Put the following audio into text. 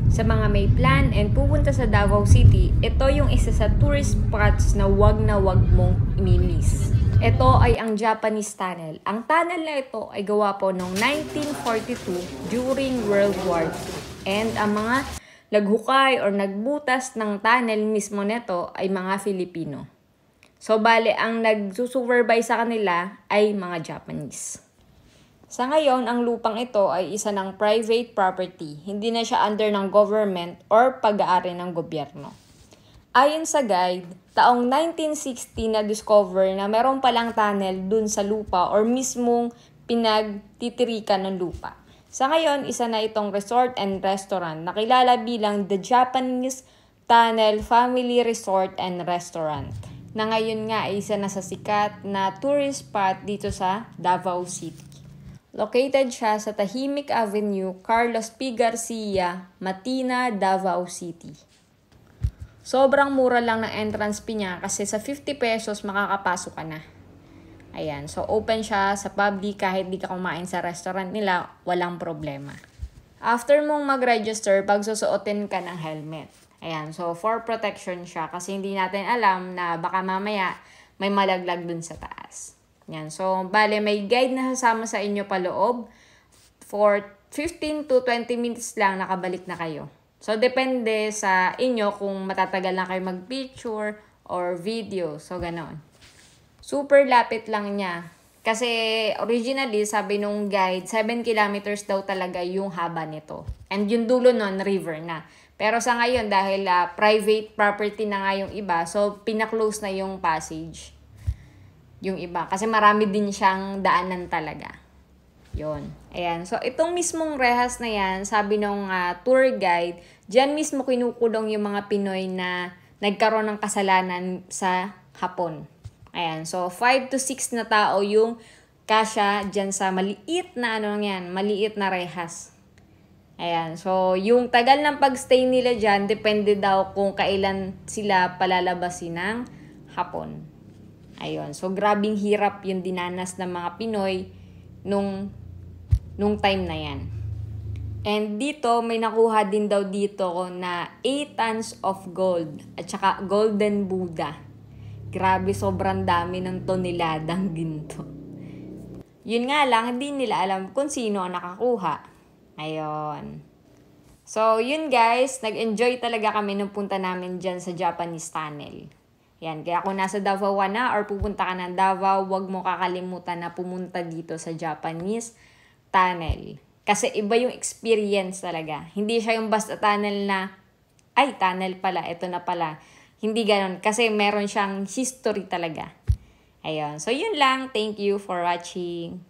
Sa mga may plan and pupunta sa Davao City, ito yung isa sa tourist spots na wag mong i-miss. Ito ay ang Japanese Tunnel. Ang tunnel na ito ay gawa po noong 1942 during World War II. And ang mga naghukay or nagbutas ng tunnel mismo nito ay mga Filipino. So bale, ang nagsusupervise sa kanila ay mga Japanese. Sa ngayon, ang lupang ito ay isa ng private property. Hindi na siya under ng government or pag-aari ng gobyerno. Ayon sa guide, taong 1960 na-discover na meron palang tunnel dun sa lupa or mismong pinagtitirikan ng lupa. Sa ngayon, isa na itong resort and restaurant na kilala bilang The Japanese Tunnel Family Resort and Restaurant, na ngayon nga ay isa na sa sikat na tourist spot dito sa Davao City. Located siya sa Tahimik Avenue, Carlos P. Garcia, Matina, Davao City. Sobrang mura lang ng entrance fee niya kasi sa 50 pesos makakapasok ka na. Ayan, so open siya sa public kahit di ka kumain sa restaurant nila, walang problema. After mong mag-register, pagsusuotin ka ng helmet. Ayan, so for protection siya kasi hindi natin alam na baka mamaya may malaglag dun sa taas. Yan. So, bale, may guide na sasama sa inyo paloob. For 15 to 20 minutes lang, nakabalik na kayo. So, depende sa inyo kung matatagal na kayo mag-picture or video. So, ganon. Super lapit lang niya. Kasi, originally, sabi nung guide, 7 kilometers daw talaga yung haba nito. And yung dulo nun, river na. Pero sa ngayon, dahil private property na nga yung iba, so, pinaklose na yung passage. Yung iba. Kasi marami din siyang daanan talaga. Yun. Ayan. So, itong mismong rehas na yan, sabi nung tour guide, dyan mismo kinukulong yung mga Pinoy na nagkaroon ng kasalanan sa Hapon. Ayan. So, 5 to 6 na tao yung kasya dyan sa maliit na maliit na rehas. Ayan. So, yung tagal ng pagstay nila dyan, depende daw kung kailan sila palalabasin ng Hapon. Ayun. So, grabing hirap yung dinanas ng mga Pinoy nung time na yan. And dito, may nakuha din daw dito na 8 tons of gold at saka golden Buddha. Grabe, sobrang dami ng toneladang ginto. Yun nga lang, hindi nila alam kung sino ang nakakuha. Ayun. So, yun guys, nag-enjoy talaga kami nung punta namin dyan sa Japanese Tunnel. Yan, kaya kung nasa Davao na or pupunta ka ng Davao, huwag mo kakalimutan na pumunta dito sa Japanese Tunnel. Kasi iba yung experience talaga. Hindi siya yung basta tunnel na, ay, tunnel pala, ito na pala. Hindi ganon, kasi meron siyang history talaga. Ayun, so yun lang. Thank you for watching.